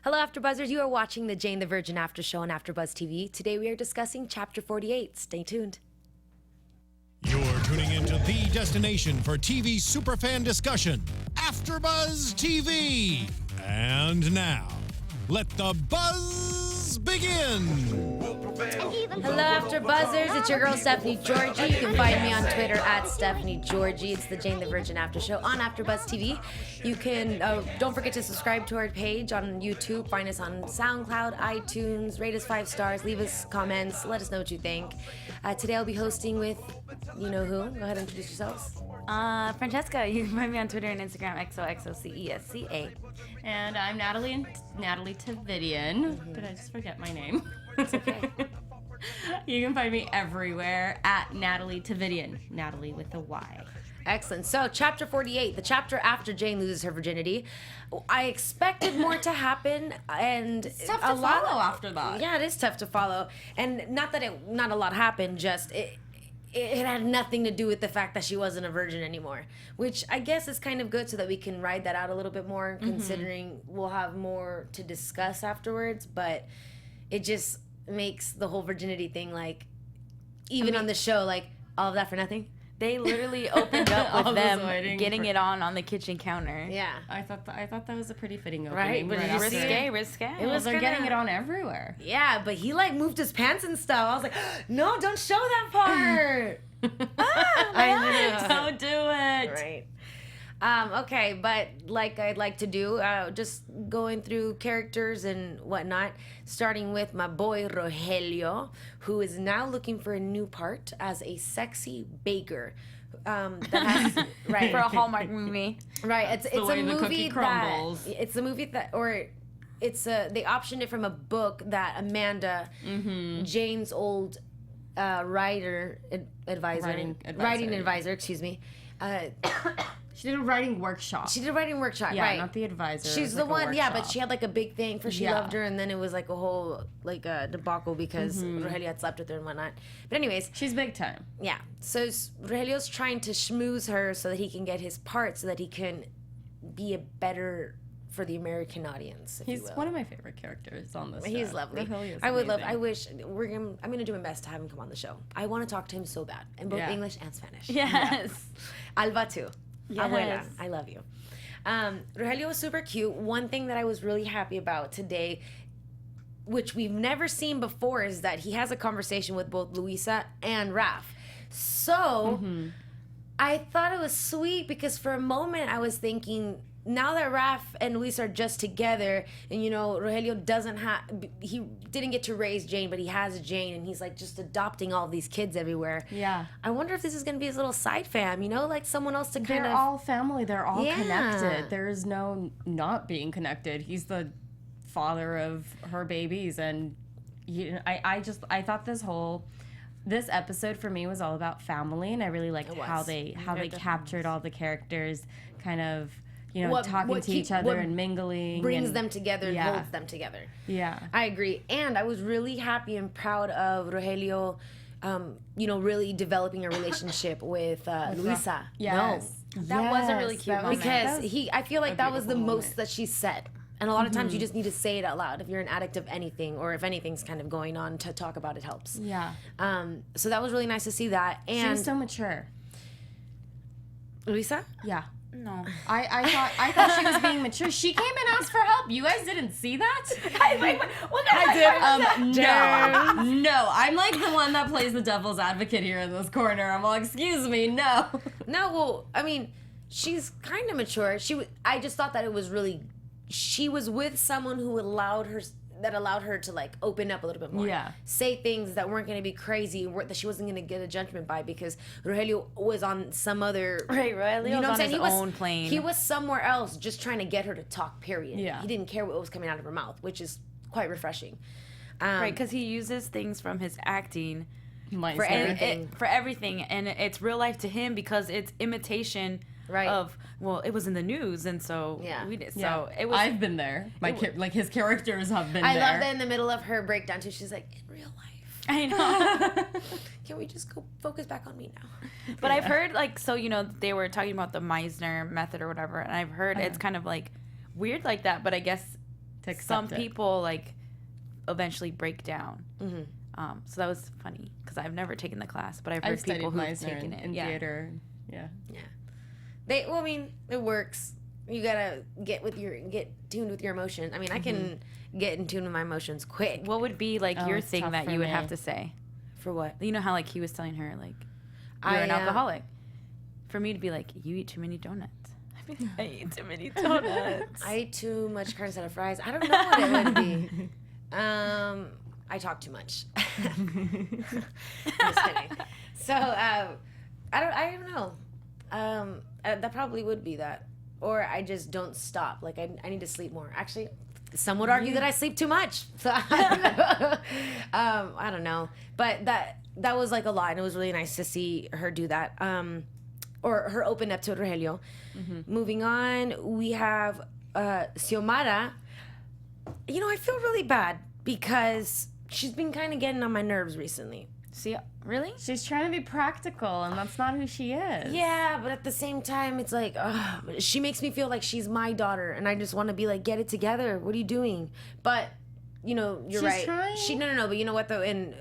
Hello, AfterBuzzers. You are watching the Jane the Virgin After Show on AfterBuzz TV. Today we are discussing Chapter 48. Stay tuned. You're tuning into the destination for TV superfan discussion, AfterBuzz TV. And now, let the buzz begin. Hello, AfterBuzzers. It's your girl, Stephanie Giorgi. You can find me on Twitter at Stephanie Giorgi. It's the Jane the Virgin After Show on AfterBuzz TV. You can, don't forget to subscribe to our page on YouTube. Find us on SoundCloud, iTunes. Rate us 5 stars. Leave us comments. Let us know what you think. Today I'll be hosting with, you know who? Go ahead and introduce yourselves. Francesca. You can find me on Twitter and Instagram, XOXOCESCA. And I'm Nataly Tavidian. Mm-hmm. Did I just forget my name? It's okay. You can find me everywhere at Nataly Tavidian. Nataly with a Y. Excellent. So, Chapter 48, the chapter after Jane loses her virginity. I expected more to happen, and It's tough to follow after that. Yeah, it is tough to follow, and not a lot happened. Just it had nothing to do with the fact that she wasn't a virgin anymore, which I guess is kind of good so that we can ride that out a little bit more, considering we'll have more to discuss afterwards. But it just makes the whole virginity thing, like, even on the show, like, all of that for nothing. They literally opened up with them waiting getting for- it on the kitchen counter. Yeah. I thought that was a pretty fitting opening. Right, but did you see Risque, it? risque. It was They're kinda- getting it on everywhere. Yeah, but he, like, moved his pants and stuff. I was like, no, don't show that part. I know. Don't do it. Right. Okay, but like I'd like to do, just going through characters and whatnot, starting with my boy Rogelio, who is now looking for a new part as a sexy baker. That has right For a Hallmark movie. right. It's the a way the movie cookie that crumbles. it's a movie that or. It's they optioned it from a book that Amanda, Jane's old writing advisor, excuse me. She did a writing workshop. She did a writing workshop, yeah, right? not the advisor. It She's was the like a one, yeah, but workshop. she had like a big thing for she Yeah. loved her, and then it was like a whole like debacle because Rogelio had slept with her and whatnot. But anyways, She's big time. yeah. So Rogelio's trying to schmooze her so that he can get his part, so that he can be a better for the American audience. If He's you will. one of my favorite characters on this show. He's lovely. Rogelio is I would love. amazing. I wish I'm gonna do my best to have him come on the show. I want to talk to him so bad in both Yeah. English and Spanish. Yes. Alba too. Yes. Abuela, I love you. Rogelio was super cute. One thing that I was really happy about today, which we've never seen before, is that he has a conversation with both Luisa and Raph. So I thought it was sweet because for a moment I was thinking, now that Raph and Luisa are just together, and you know Rogelio he didn't get to raise Jane, but he has Jane, and he's like just adopting all these kids everywhere. Yeah. I wonder if this is gonna be his little side fam, you know, like someone else to kind They're of. all family. They're all Yeah. connected. There is no not being connected. He's the father of her babies, and I thought this episode for me was all about family, and I really liked It how was. they Definitely captured all the characters, kind of What- talking what to keep- each other what and mingling. brings and, them together and Yeah. holds them together. Yeah. I agree. And I was really happy and proud of Rogelio, really developing a relationship with Luisa. Yes. That was a really cute that moment. Because I feel like that was the beautiful most moment. that she said. And a lot of times you just need to say it out loud if you're an addict of anything, or if anything's kind of going on, to talk about it helps. Yeah. So that was really nice to see that. She And was so mature. Luisa? No. I thought she was being mature. She came and asked for help. You guys didn't see that? No. I'm like the one that plays the devil's advocate here in this corner. I'm all, excuse me, no. No, well, I mean, she's kind of mature. I just thought that it was really. She was with someone who allowed her to like open up a little bit more. Yeah. Say things that weren't going to be crazy, that she wasn't going to get a judgment by, because Rogelio was on some other. Right, Rogelio You know was what I'm on saying? his He was own plane. He was somewhere else, just trying to get her to talk. Period. Yeah. He didn't care what was coming out of her mouth, which is quite refreshing. Right, because he uses things from his acting for everything. for everything, and it's real life to him because it's imitation Right. of, well, it was in the news, and so Yeah. we did. Yeah. So it was. I've been there. Like his characters have been I there. love that in the middle of her breakdown too. She's like, in real life, I know. can we just go focus back on me now? But I've heard, like, so, they were talking about the Meisner method or whatever, and I've heard it's kind of, like, weird like that, but I guess some people like eventually break down. So that was funny because I've never taken the class, but I've heard people who've taken it in theater. Yeah. Well, I mean, it works. You gotta get tuned with your emotions. I mean, I can get in tune with my emotions quick. What would be like your thing that you would have to say? For what? You know how like he was telling her like you're an alcoholic. For me to be like, you eat too many donuts. I eat too many donuts. I eat too much carne asada fries. I don't know what it would be. I talk too much. Just kidding. So I don't know. That probably would be that, or I just don't stop. Like I need to sleep more. Actually, some would argue that I sleep too much. So I don't know. But that was like a lot, and it was really nice to see her do that. Or her open up to Rogelio. Moving on, we have Xiomara. You know, I feel really bad because she's been kind of getting on my nerves recently. See, really? She's trying to be practical, and that's not who she is. Yeah, but at the same time, it's like, she makes me feel like she's my daughter, and I just want to be like, get it together. What are you doing? But, you know, you're right. Trying. No, but you know what, though? And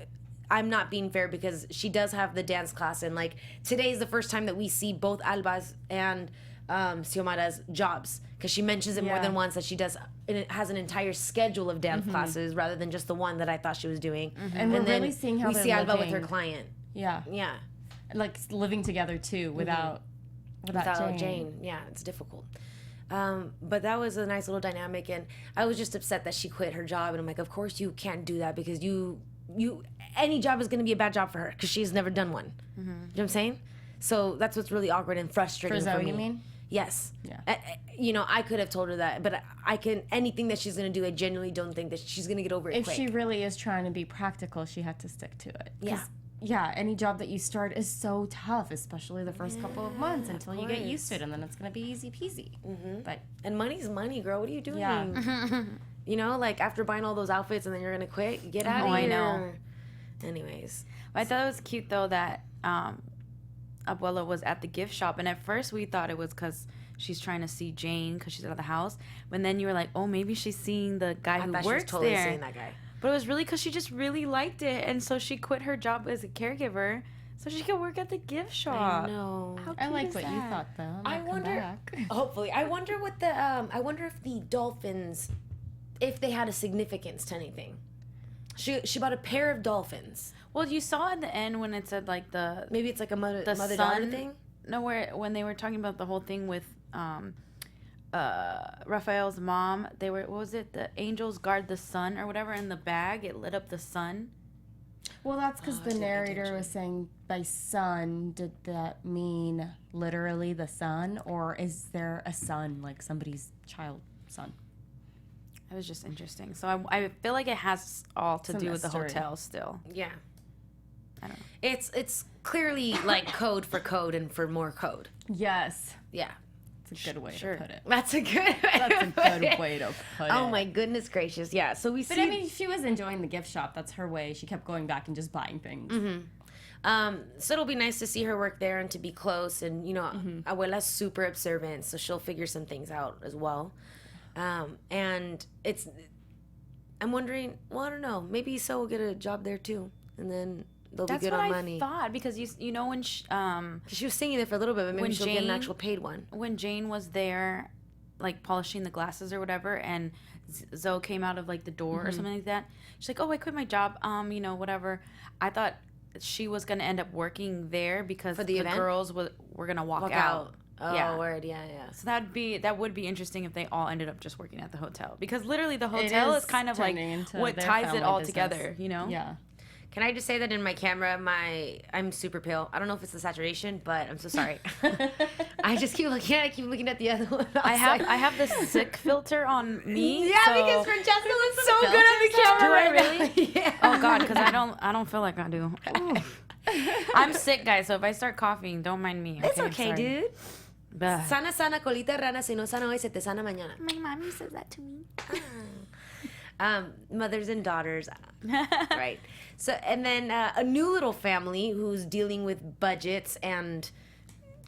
I'm not being fair because she does have the dance class, and, like, today is the first time that we see both Alba's and Xiomara's jobs, because she mentions it more than once that she does, and it has an entire schedule of dance classes rather than just the one that I thought she was doing. And we're really seeing how we they're see Alba with living. her client. Yeah. Like living together too, without Jane. Yeah, it's difficult. But that was a nice little dynamic, and I was just upset that she quit her job, and I'm like, of course you can't do that because you any job is going to be a bad job for her because she's never done one. You know what I'm saying? So that's what's really awkward and frustrating for me. You mean? Yes. Yeah. You know, I could have told her that, but anything that she's going to do, I genuinely don't think that she's going to get over it quick. If she really is trying to be practical, she had to stick to it. Yeah. Yeah, any job that you start is so tough, especially the first couple of months until you get used to it, and then it's going to be easy peasy. And money's money, girl. What are you doing? Yeah. You know, like after buying all those outfits and then you're going to quit, get out of here. I know. Anyways. I thought it was cute, though, that Abuela was at the gift shop, and at first we thought it was because she's trying to see Jane because she's out of the house. But then you were like, oh, maybe she's seeing the guy who works she was totally there. seeing that guy. But it was really because she just really liked it, and so she quit her job as a caregiver so she could work at the gift shop. I know. How I cute like is what that? you thought, though. I wonder. Hopefully, I wonder what the. I wonder if the dolphins, if they had a significance to anything. She bought a pair of dolphins. Well, you saw at the end when it said like the Maybe it's like a mother-daughter son thing. No, when they were talking about the whole thing with Raphael's mom, they were, what was it? The angels guard the sun or whatever in the bag. It lit up the sun. Well, that's because the narrator was saying by sun, did that mean literally the sun, or is there a son, like somebody's child son? It was just interesting. So I feel like it has all to do with the hotel still. Yeah. I don't know. It's clearly like code for code and for more code. Yes. Yeah. That's a good way to put it. That's a good way to put it. Oh my goodness gracious. Yeah. So we see. But I mean, she was enjoying the gift shop. That's her way. She kept going back and just buying things. So it'll be nice to see her work there and to be close. And, you know, Abuela's super observant, so she'll figure some things out as well. And I'm wondering, well, I don't know, maybe So will get a job there too. And then they'll be good on money. That's what I thought, because you know when she was singing there for a little bit, but maybe she'll get an actual paid one. When Jane was there, like polishing the glasses or whatever, and Zoe came out of like the door or something like that, she's like, oh, I quit my job, you know, whatever. I thought she was going to end up working there because for the event? Girls were going to walk out. Oh, yeah. Word, yeah. So that would be interesting if they all ended up just working at the hotel, because literally the hotel is kind of like what ties it all together, you know? Yeah. Can I just say that in my camera, I'm super pale. I don't know if it's the saturation, but I'm so sorry. I just keep looking at the other one. I have the sick filter on me. Yeah, because Francesca looks so good on the camera right now. Yeah. Oh God, because I don't feel like I do. I'm sick, guys. So if I start coughing, don't mind me. Okay? It's okay, dude. Bah. Sana colita rana, si no sana hoy, se te sana mañana. My mommy says that to me. Mothers and daughters, right? So, and then a new little family who's dealing with budgets and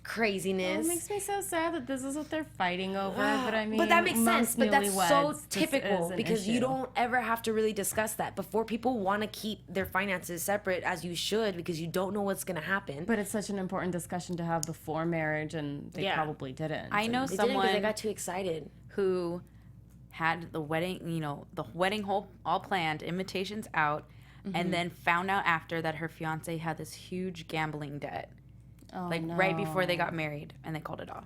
craziness. It makes me so sad that this is what they're fighting over. But I mean, but that makes sense. But that's so newlyweds, this typical is an because you issue. don't ever have to really discuss that before. People want to keep their finances separate, as you should, because you don't know what's going to happen. But it's such an important discussion to have before marriage, and they probably didn't. I know They didn't someone because they got too excited. who had the wedding, the wedding all planned, invitations out, and then found out after that her fiance had this huge gambling debt. Right before they got married, and they called it off.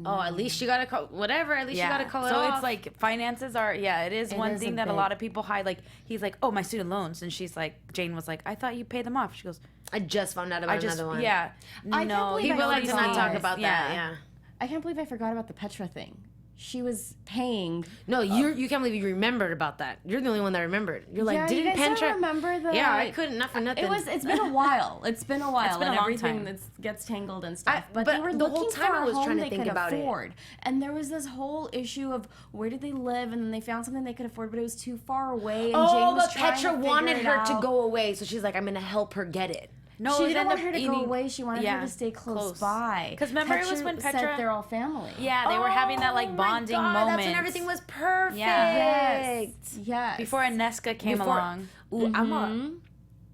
Oh, at least you gotta call whatever. At least you gotta call it so off. it's like finances are it is one is thing a that a big- lot of people hide. Like he's like, oh, my student loans, and she's like, Jane was like, I thought you paid them off. She goes, I just found out about another one. yeah, I can't no, believe People I like to not forgot. talk about that. Yeah. I can't believe I forgot about the Petra thing. She was paying. No, you can't believe you remembered about that. You're the only one that remembered. You're like, Yeah, you didn't guys don't Petra remember the? Yeah, I couldn't. Not for nothing. It's been a while. It's been a while, been a and long everything time. that gets tangled and stuff. but they were the whole looking time for I a was home trying to they think could about it. afford. And there was this whole issue of where did they live, and then they found something they could afford, but it was too far away. And Jane Oh, was but trying Petra to figure wanted it her to out. go away, so she's like, I'm gonna help her get it. no, She it didn't ended want up her to go eating- away. She wanted her to stay close by. 'Cause remember it was when said Petra- they're all family. Yeah, they were having that like bonding Oh my God, moment. That's when everything was perfect. Yes. Yes. Before Aneska came along. Ooh, I'm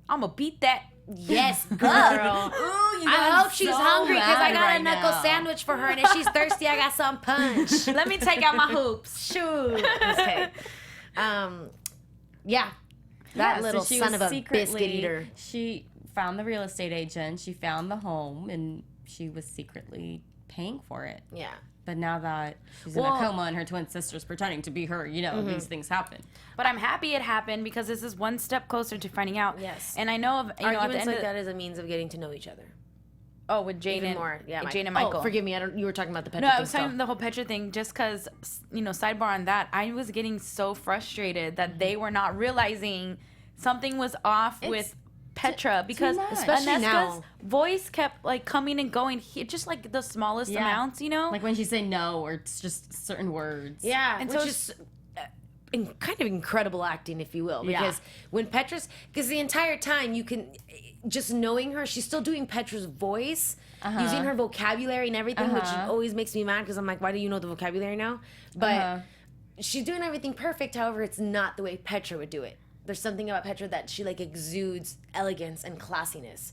gonna beat that. Yes, girl. Ooh, you I got hope she's so hungry because I mad got right a knuckle now. sandwich for her, and if she's thirsty, I got some punch. Let me take out my hoops. Shoot. Okay. Yeah. That Yeah, little so she son was of a secretly- biscuit eater. She found the real estate agent. She found the home, and she was secretly paying for it. Yeah. But now that she's in Well- a coma and her twin sister's pretending to be her, these things happen. But I'm happy it happened because this is one step closer to finding out. Yes. And I know of at the Arguments end like of, that is a means of getting to know each other. with Jane Even and more. Yeah, Jane and Michael. Oh, forgive me. You were talking about the Petra No, I thing was talking still. the whole Petra thing just because, sidebar on that, I was getting so frustrated that they were not realizing something was off with Petra because much. Especially Aneska's now. voice kept like coming and going, just like the smallest Yeah. amounts, Like when she say no, or it's just certain words. Yeah, And which so is kind of incredible acting, if you will, Yeah. because when Petra's, because the entire time you can, just knowing her, she's still doing Petra's voice, using her vocabulary and everything, which always makes me mad because I'm like, why do you know the vocabulary now? But she's doing everything perfect. However, it's not the way Petra would do it. There's something about Petra that she like exudes elegance and classiness,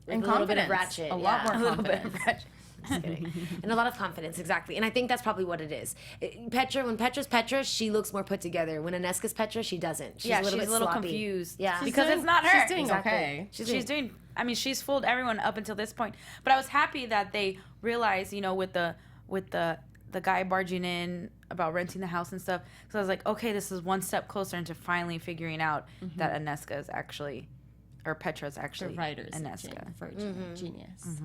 like And a little bit of confidence. ratchet, A lot more a little bit confidence. of Petra. Just kidding. And a lot of confidence, exactly. And I think that's probably what it is. When Petra's Petra, she looks more put together. When Aneska's Petra, she doesn't. She's Yeah, a little she's bit a little sloppy. confused. Yeah. because it's not her. She's doing Exactly. okay. She's doing. I mean, she's fooled everyone up until this point. But I was happy that they realized, with the guy barging in about renting the house and stuff. So I was like, okay, this is one step closer into finally figuring out that Aneska is actually, or Petra is The actually writers, Aneska. genius.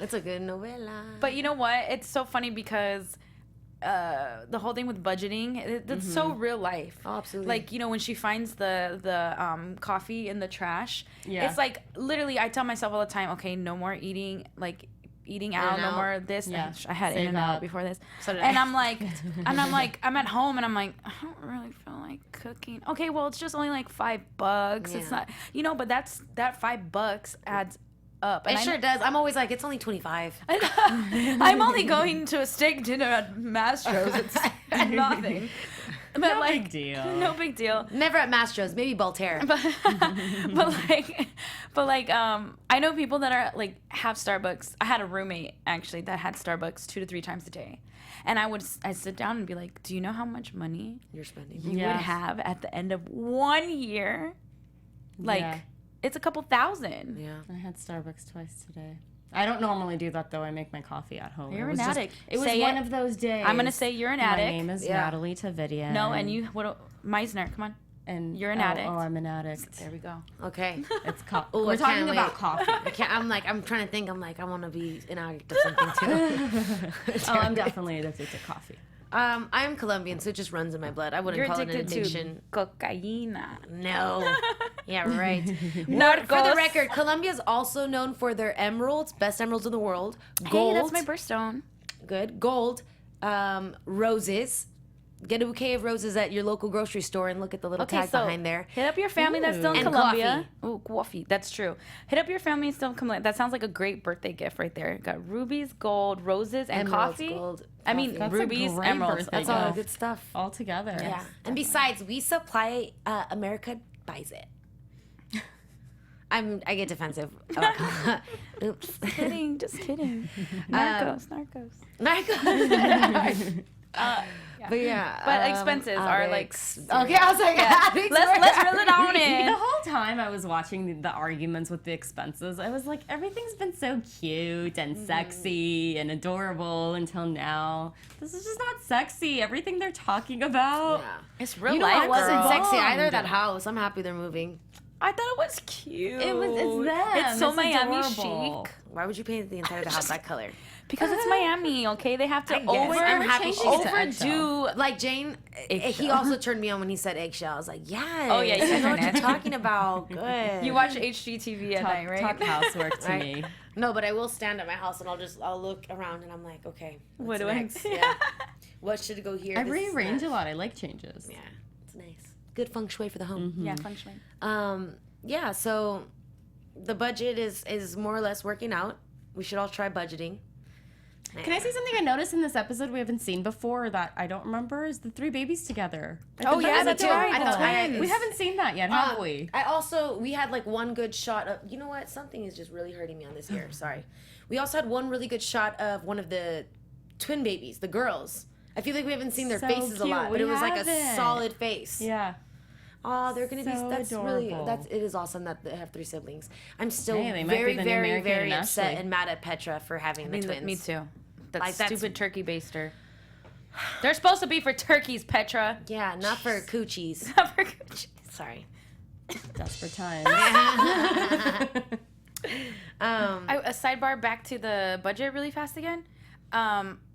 It's a good novella. But you know what? It's so funny because the whole thing with budgeting, it's so real life. Oh, absolutely. Like, when she finds the coffee in the trash, Yeah. it's like literally I tell myself all the time, okay, no more eating out, no In-N-Out. more this. Yeah. I had Save In-N-Out up. before this. So did and I. I'm like, I'm at home and I'm like, I don't really feel like cooking. Okay, well, it's just only like $5. It's Yeah. not, but that $5 adds up. It And sure does. I'm always like, it's only 25. I'm only going to a steak dinner at Mastro's. It's nothing. But No like, big deal. No big deal. Never at Mastro's. Maybe Voltaire. But like, I know people that are like have Starbucks. I had a roommate actually that had Starbucks 2 to 3 times a day, and I'd sit down and be like, do you know how much money You're spending. you Yes. would have at the end of 1 year? Like, Yeah. it's a couple thousand. Yeah. I had Starbucks twice today. I don't normally do that though. I make my coffee at home. You're It was an just- addict. It was Say one it. of those days. I'm gonna say you're an addict. My name is Yeah. Nataly Tavidian. No, and you, Meisner, come on. And you're an oh, addict. Oh, I'm an addict. There we go. Okay. It's Ooh, We're I talking can't about wait. coffee. I can't. I'm trying to think. I'm like, I want to be an addict of something too. Oh, I'm definitely addicted to coffee. I'm Colombian, so it just runs in my blood. I wouldn't You're call it an addicted addiction. to cocaína. No. Yeah, right. Narcos. For the record, Colombia is also known for their emeralds, best emeralds in the world. Gold. Hey, that's my birthstone. Good. Gold. Roses. Get a bouquet of roses at your local grocery store and look at the little tag behind there. Hit up your family that's still in And Colombia. Ooh, coffee. That's true. Hit up your family still in Colombia. That sounds like a great birthday gift right there. Got rubies, gold, roses, and Emeralds, coffee. gold, I mean, That's a rubies, great emeralds. birthday That's All all the good stuff. All together. Yeah. And besides, we supply, America buys it. I get defensive. Oops. Just kidding. Narcos. But yeah. But expenses are like. Okay, I was like, Let's reel it on in. The whole time I was watching the arguments with the expenses, I was like, everything's been so cute and sexy and adorable until now. This is just not sexy. Everything they're talking about. Yeah. It's real You know life. what wasn't girl. sexy either? Bombed. That house. I'm happy they're moving. I thought it was cute. It's them. It's so It's Miami adorable. chic. Why would you paint the inside of the house that color? Because it's Miami, okay? They have to guess. I'm happy she's overdo. Like Jane, he Eggshell. also turned me on when he said eggshell. I was like, yes. Oh, yeah, you I guys know are what you're nasty. talking about. Good. You watch HGTV at night, right? Top housework to Right. me. No, but I will stand at my house and I'll look around and I'm like, okay, What what's do I next? do? Yeah. What should go here? I This is rearrange that. a lot. I like changes. Yeah, it's nice. Good feng shui for the home. Yeah, functioning. Yeah, so the budget is more or less working out. We should all try budgeting. Can I say something I noticed in this episode we haven't seen before that I don't remember? Is the 3 babies together. Oh, yeah, that's right. We haven't seen that yet, have we? We had like one good shot of, you know what? Something is just really hurting me on this ear. Sorry. We also had one really good shot of one of the twin babies, the girls. I feel like we haven't seen their So faces a cute. lot, but We it was like a haven't. solid face. Yeah. Oh, they're gonna be. So That's adorable. really. It is awesome that they have 3 siblings. I'm still Hey, they might be very, the new very, American very and upset Ashley. and mad at Petra for having the twins. Me too. That Like, that's- stupid turkey baster. They're supposed to be for turkeys, Petra. Yeah, not for coochies. Not for coochies. Sorry. Desperate times. A sidebar back to the budget really fast again.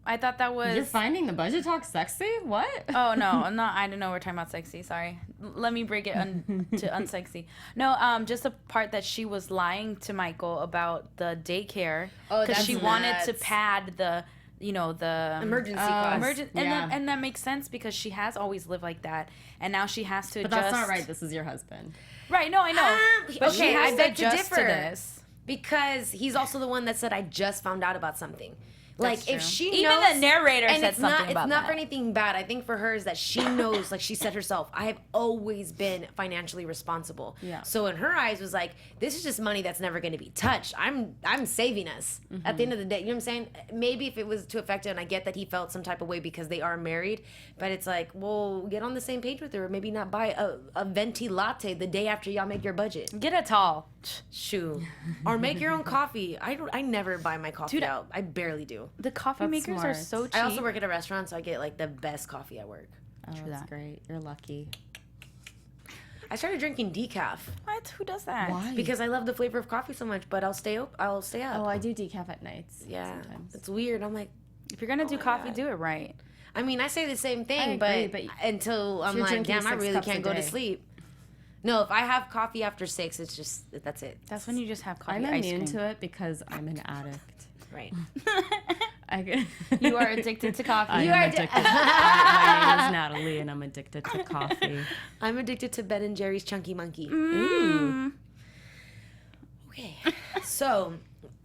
I thought that was. You're finding the budget talk sexy? What? Oh no, I'm not. I don't know. We're talking about sexy. Sorry. Let me break it to unsexy. No, just the part that she was lying to Michael about the daycare Oh, because that's she wanted to nuts. pad the, the Emergency costs. Yeah. and that makes sense because she has always lived like that, and now she has to But adjust. that's not right. This is your husband. Right? No, I know. But she okay, has I to beg to adjust to differ. this. Because he's also the one that said, I just found out about something. Like, That's if true. she Even knows, the narrator and said it's something not, about it's not that. for anything bad. I think for her is that she knows, like she said herself, I have always been financially responsible. Yeah. So in her eyes was like, this is just money that's never going to be touched. I'm saving us at the end of the day. You know what I'm saying? Maybe if it was to affect it, and I get that he felt some type of way because they are married, but it's like, well, get on the same page with her. Or maybe not buy a venti latte the day after y'all make your budget. Get a tall. Shoot. Or make your own coffee. I never buy my coffee Dude, out. I barely do. The coffee That's makers are smart. so cheap. I also work at a restaurant, so I get like the best coffee at work. Oh, that's great. You're lucky. I started drinking decaf What? Who does that? Why? because I love the flavor of coffee so much, but I'll stay up. Oh, I do decaf at nights. Yeah. Sometimes. It's weird. I'm like, If you're gonna do my coffee, God. do it right. I mean, I say the same I thing, agree, but but until I'm you're like, drinking damn, I 6 really cups a can't go to day. sleep. No, if I have coffee after 6, it's just, that's it. That's when you just have coffee I'm ice immune cream. to it because I'm an addict. Right. You are addicted to coffee. I You am are addicted. My name is Natalie, and I'm addicted to coffee. I'm addicted to Ben and Jerry's Chunky Monkey. Ooh. Okay. So,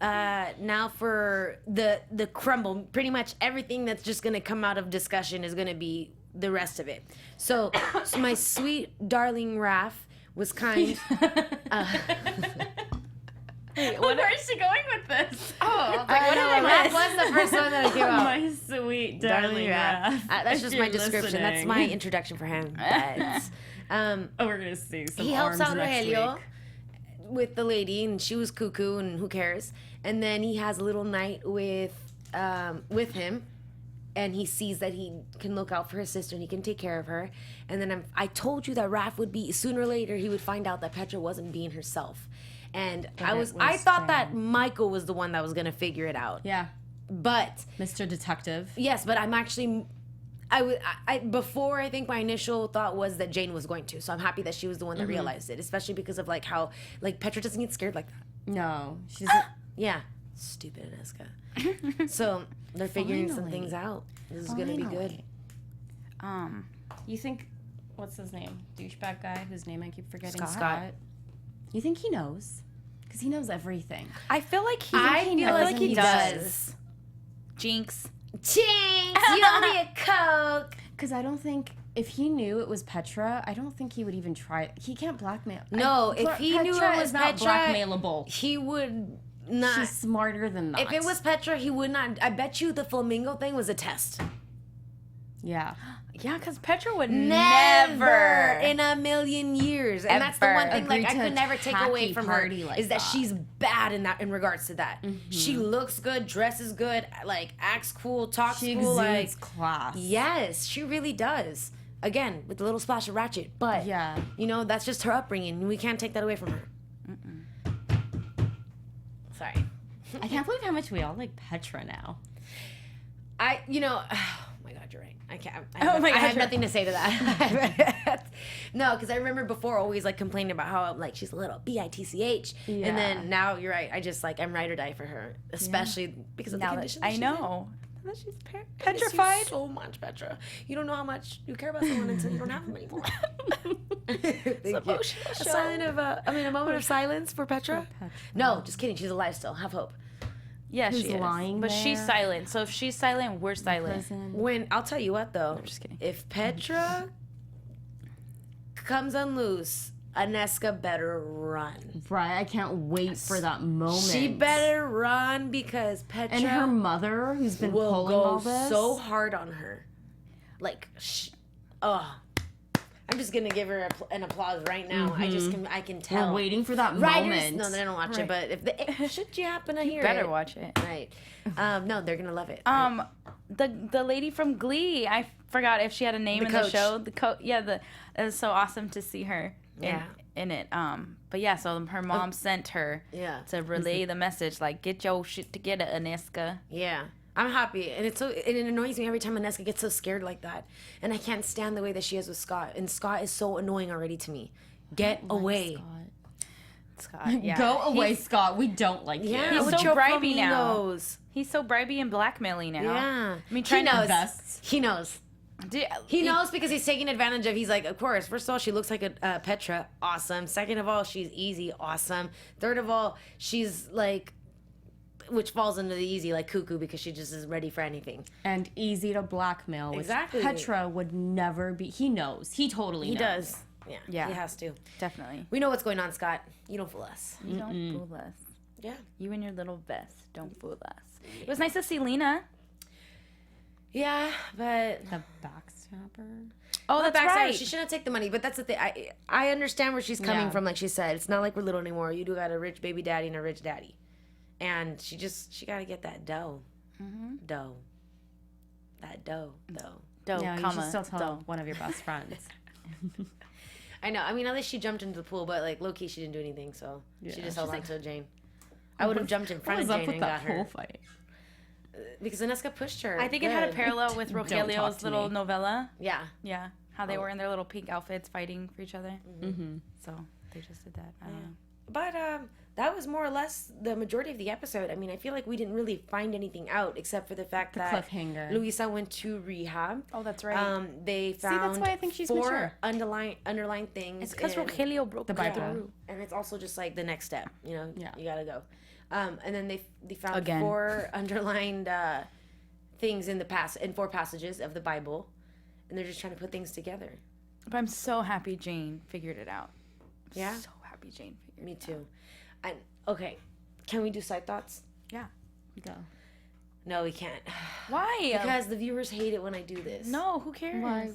now for the crumble. Pretty much everything that's just going to come out of discussion is going to be the rest of it. So my sweet darling Raph was kind. Where is she going with this? Oh, Raph was the first one that came out. My sweet darling Raph. That's If just you're my description. That's listening. my introduction for him. But, Oh, we're gonna see some he helps arms out next Rogelio week. with the lady, and she was cuckoo, and who cares? And then he has a little night with him, and he sees that he can look out for his sister and he can take care of her. And then I told you that Raph would be sooner or later he would find out that Petra wasn't being herself. And I thought that Michael was the one that was gonna figure it out. Yeah, But Mr. Detective. yes, but I'm actually. Before I think my initial thought was that Jane was going to, so I'm happy that she was the one that realized it, especially because of like how like Petra doesn't get scared like that. No, she's. Yeah, stupid Aneska. So they're figuring some things out. This is gonna be good. You think, what's his name? Douchebag guy whose name I keep forgetting. Scott. You think he knows? Because he knows everything. I feel like he does. Jinx. Jinx, you owe me a Coke. Because I don't think, if he knew it was Petra, I don't think he would even try. He can't blackmail. No, if he knew it was not Petra, blackmailable. he would not. She's smarter than that. If it was Petra, he would not. I bet you the flamingo thing was a test. Yeah. Yeah, because Petra would Never in a million years. And that's the one thing Agreed like I to could a never take away tacky from her party like is that that. she's bad in regards to that. She looks good, dresses good, like acts cool, talks She cool, like exudes class. yes, she really does. Again, with a little splash of ratchet, but Yeah. you know that's just her upbringing. We can't take that away from her. Sorry. I can't believe how much we all like Petra now. Oh my God, you're right. I can't. I I have have nothing to say to that. No, because I remember before always like complaining about how like she's a little bitch, Yeah. and then now you're right. I just like I'm ride or die for her, especially because of the Now that condition. I she's know. That she's in. I miss you petrified. so much, Petra. You don't know how much you care about someone until you don't have them anymore. Thank you. emotional A show. sign of a moment of silence for Petra. No, just kidding. She's alive still. Have hope. Yeah, Who's she is. lying But she's there? silent. So if she's silent, we're silent. Prison. When I'll tell you what though, just kidding. if Petra comes unloose, Aneska better run. Right, I can't wait for that moment. She better run because Petra And her mother, who's been will pulling go all this. so hard on her. Like, I'm just gonna give her an applause right now. I can tell. We're waiting for that Writers, moment. no, they don't watch it. But if should you happen to hear Better it, watch it. right? No, they're gonna love it. The lady from Glee, I forgot if she had a name The in coach. the show. It was so awesome to see her in it. But yeah, so her mom sent her Yeah. to relay the message, like, get your shit together, Aneska. Yeah. I'm happy, and it annoys me every time Aneska gets so scared like that, and I can't stand the way that she is with Scott. And Scott is so annoying already to me. Get away. Scott, yeah. Go away, Scott. We don't like Yeah, He's you. with so your bribey now. flamingos. He's so bribey and blackmailing now. Yeah. I mean, he trying knows. Vests. He knows. He knows because he's taking advantage of. He's like, of course. First of all, she looks like a Petra. Awesome. Second of all, she's easy. Awesome. Third of all, she's like, which falls into the easy, like cuckoo, because she just is ready for anything. And easy to blackmail. Which Exactly. Petra would never be. He knows. He totally He knows. does. Yeah. Yeah. He has to. Definitely. We know what's going on, Scott. You don't fool us. You don't fool us. Yeah. You and your little vest don't fool us. It was nice to see Lena. Yeah, but The backstabber. Oh, the that's backside, right. she shouldn't take the money. But that's the thing. I understand where she's coming Yeah. from. Like she said, it's not like we're little anymore. You do got a rich baby daddy and a rich daddy, and she got to get that dough. Dough. That dough. Dough, No, you comma, should still tell dough. one of your best friends. I know. I mean, at least she jumped into the pool, but like low key, she didn't do anything. So she just held on to Jane. I would have jumped in front of Jane and got her fight? because Aneska pushed her. I think it had a Good. parallel with Don't talk Rogelio's to little me. novella. Yeah. Yeah, how they were in their little pink outfits fighting for each other. Mm-hmm. So they just did that. I don't know. But that was more or less the majority of the episode. I mean, I feel like we didn't really find anything out except for the fact that cliffhanger. Luisa went to rehab. Oh, that's right. They found that's why I think she's 4 mature. underlying things. It's because and- Rogelio broke The the Bible. through. and it's also just like the next step. You know, Yeah. you gotta go. And then they found Again. 4 underlined things in 4 passages of the Bible, and they're just trying to put things together. But I'm so happy Jane figured it out. I'm Yeah? so happy Jane figured Me it out. too. And okay, can we do side thoughts? Yeah. Go. No, we can't. Why? Because the viewers hate it when I do this. No, who cares? Why?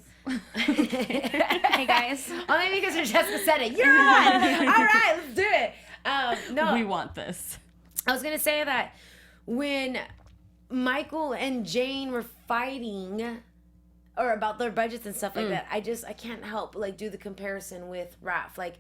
Hey guys. Well, maybe because Francesca said it. You're on. All right, let's do it. No, We want this. I was gonna say that when Michael and Jane were fighting, or about their budgets and stuff like that, I can't help but, like, do the comparison with Raph. Like,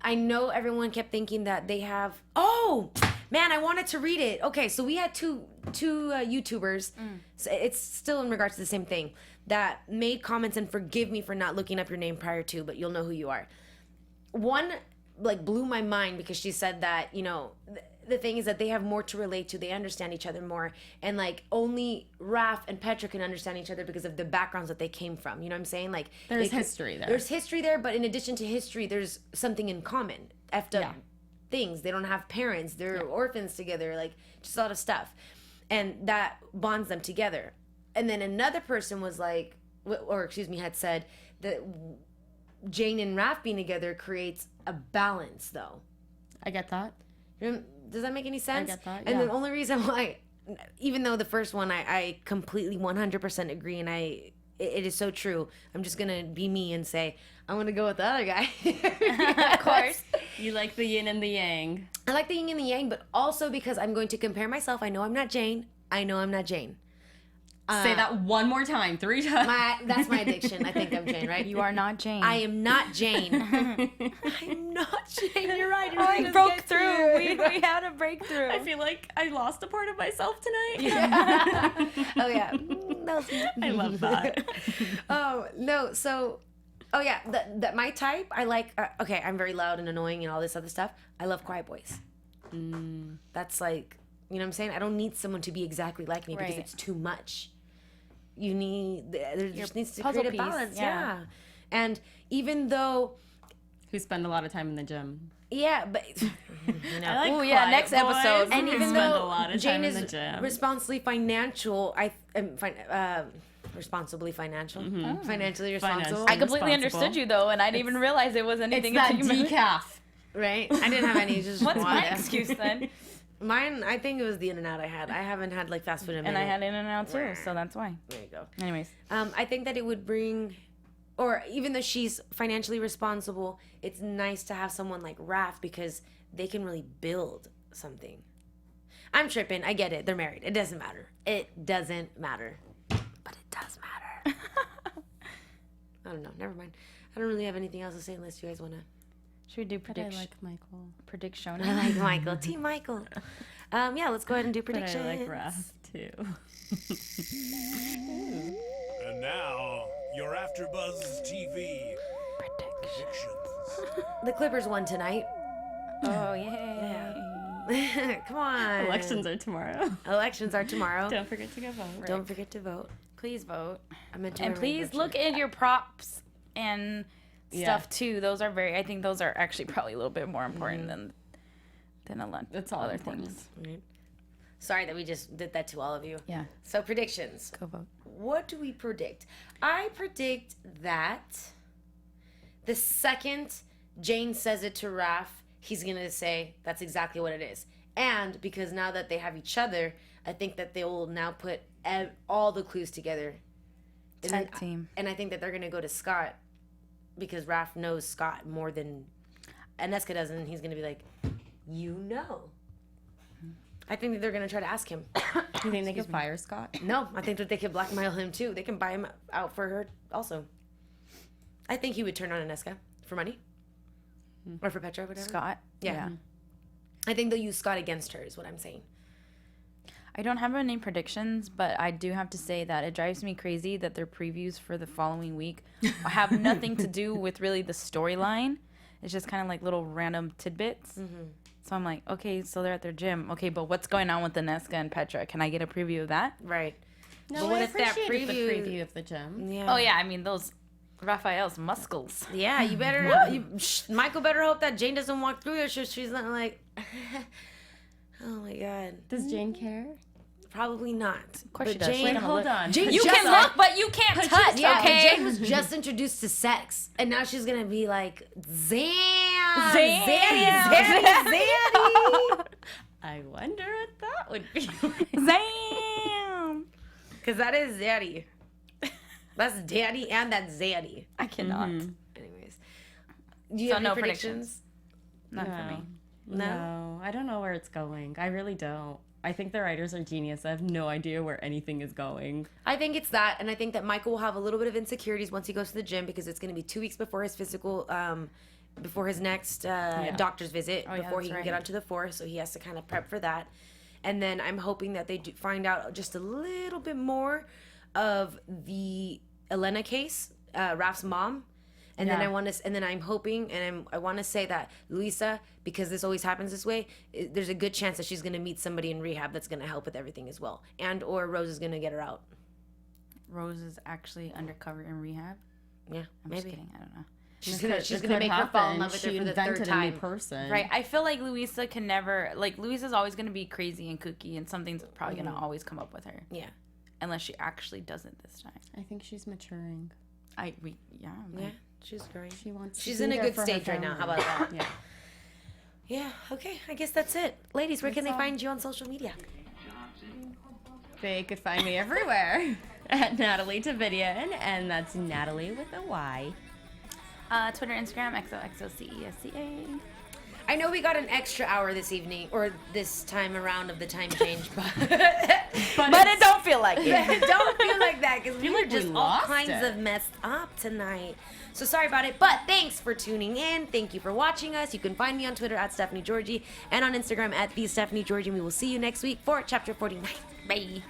I know everyone kept thinking that they have. Oh man, I wanted to read it. Okay, so we had two YouTubers. So it's still in regards to the same thing, that made comments, and forgive me for not looking up your name prior to, but you'll know who you are. One like blew my mind because she said that, you know, the thing is that they have more to relate to. They understand each other more. And, like, only Raph and Petra can understand each other because of the backgrounds that they came from. You know what I'm saying? Like, There's history there. There's history there, but in addition to history, there's something in common. Effed up things. They don't have parents. They're orphans together. Like, just a lot of stuff. And that bonds them together. And then another person was like, had said that Jane and Raph being together creates a balance, though. I get that. Does that make any sense? I get that, And yeah. the only reason why, even though the first one I completely 100% agree, and it is so true, I'm just going to be me and say, I'm going to go with the other guy. Of course. You like the yin and the yang. I like the yin and the yang, but also because I'm going to compare myself. I know I'm not Jane. Say that one more time, 3 times. That's my addiction. I think I'm Jane, right? You are not Jane. I am not Jane. I'm not Jane. You're right. I broke through. We had a breakthrough. I feel like I lost a part of myself tonight. Oh, yeah. I love that. Oh, no. So, oh, yeah. That my type, I like, okay, I'm very loud and annoying and all this other stuff. I love quiet boys. That's like, you know what I'm saying? I don't need someone to be exactly like me because Right. it's too much. There just needs to puzzle create a piece, balance. yeah. Yeah. And even though, Who spend a lot of time in the gym. yeah, but, I like Ooh, yeah, quiet next episode. boys and who even spend a though lot of Jane time in is the gym. responsibly financial, responsibly financial, financially responsible. I completely Responsible. understood you though, and I didn't even realize it was anything. It's that until you decaf. Right? I didn't have any. Just What's my water. excuse then? Mine, I think it was the In-N-Out I had. I haven't had like fast food in a And minute. I had In-N-Out too, so that's why. There you go. Anyways, I think that it would bring, or even though she's financially responsible, it's nice to have someone like Raph because they can really build something. I'm tripping. I get it. They're married. It doesn't matter. It doesn't matter. But it does matter. I don't know. Never mind. I don't really have anything else to say unless you guys want to. should we do But I prediction? like Michael. Prediction. I like Michael. Team Michael. Yeah, let's go ahead and do But predictions. I like Raph too. And now, your AfterBuzz TV predictions. The Clippers won tonight. Oh yeah. Come on. Elections are tomorrow. Elections are tomorrow. Don't forget to go vote. Don't forget to vote. Please vote. I meant to And wear my please vote look shirt. at your props and Yeah. stuff too. Those are I think those are actually probably a little bit more important than a lot That's all other important. things. Right. Sorry that we just did that to all of you. Yeah. So predictions. Go vote. What do we predict? I predict that the second Jane says it to Raph, he's going to say that's exactly what it is. And because now that they have each other, I think that they will now put all the clues together. And Tag team. And I think that they're going to go to Scott because Raph knows Scott more than Aneska does. And he's going to be like, you know. I think that they're going to try to ask him. You think they could fire Scott? No, I think that they could blackmail him too. They can buy him out for her also. I think he would turn on Aneska for money. Or for Petra, whatever. Scott. Yeah. I think they'll use Scott against her is what I'm saying. I don't have any predictions, but I do have to say that it drives me crazy that their previews for the following week have nothing to do with really the storyline. It's just kind of like little random tidbits. So I'm like, okay, so they're at their gym. Okay, but what's going on with Aneska and Petra? Can I get a preview of that? Right. No, But what I if that appreciated the preview- preview of the gym. Yeah. Oh yeah, I mean those Raphael's muscles. Yeah, you better, Michael better hope that Jane doesn't walk through there so she's not like, oh my God. Does Jane care? Probably not. Of course she But does. Jane, Wait, Hold on. Jane You just- can look, but you can't touch. Yeah, Okay. and Jane was just introduced to sex, and now she's gonna be like, Zam, Zam. Zanny. I wonder what that would be. Zam. Because that is Zaddy. That's Daddy and that's Zaddy. I cannot. Anyways, do you So have no any predictions? Not for me. No, I don't know where it's going. I really don't. I think the writers are genius. I have no idea where anything is going. I think it's that, and I think that Michael will have a little bit of insecurities once he goes to the gym because it's going to be 2 weeks before his physical, before his next doctor's visit, Oh, yeah, before he that's can get right. onto the force. So he has to kind of prep for that. And then I'm hoping that they do find out just a little bit more of the Elena case, Raph's mom, And then Yeah. I want to, and then I'm hoping, and I want to say that Luisa, because this always happens this way, there's a good chance that she's gonna meet somebody in rehab that's gonna help with everything as well, and or Rose is gonna get her out. Rose is actually undercover in rehab. Yeah, I'm maybe. just kidding. I don't know. She's gonna make her fall in love with her She for the invented third a new time. person. Right. I feel like Luisa can never, like, Luisa's always going to be crazy and kooky, and something's probably going to always come up with her. Yeah. Unless she actually doesn't this time. I think she's maturing. Yeah, she's growing. She wants. She's to in be a there good for her stage right now. How about family. that? Yeah. Yeah. Okay. I guess that's it, ladies. Where can they find you on social media? They could find me everywhere at Nataly Tavidian, and that's Natalie with a Y. Twitter, Instagram, XOXOCESCA. I know we got an extra hour this evening or this time around of the time change, but But it don't feel like it. don't feel like that because we were like we just all lost kinds it. of messed up tonight. So sorry about it, but thanks for tuning in. Thank you for watching us. You can find me on Twitter at Stephanie Giorgi and on Instagram at the Stephanie Giorgi. And we will see you next week for chapter 49. Bye.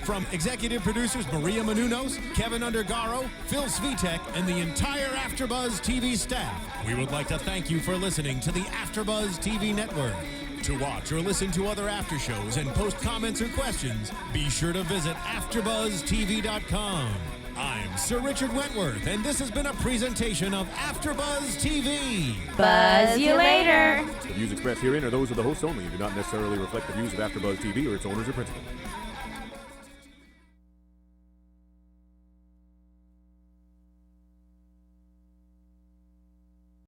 From executive producers Maria Menounos, Kevin Undergaro, Phil Svitek, and the entire AfterBuzz TV staff, we would like to thank you for listening to the AfterBuzz TV network. To watch or listen to other after shows and post comments or questions, be sure to visit AfterBuzzTV.com. I'm Sir Richard Wentworth, and this has been a presentation of AfterBuzz TV. Buzz you later. The views expressed herein are those of the hosts only and do not necessarily reflect the views of AfterBuzz TV or its owners or principals.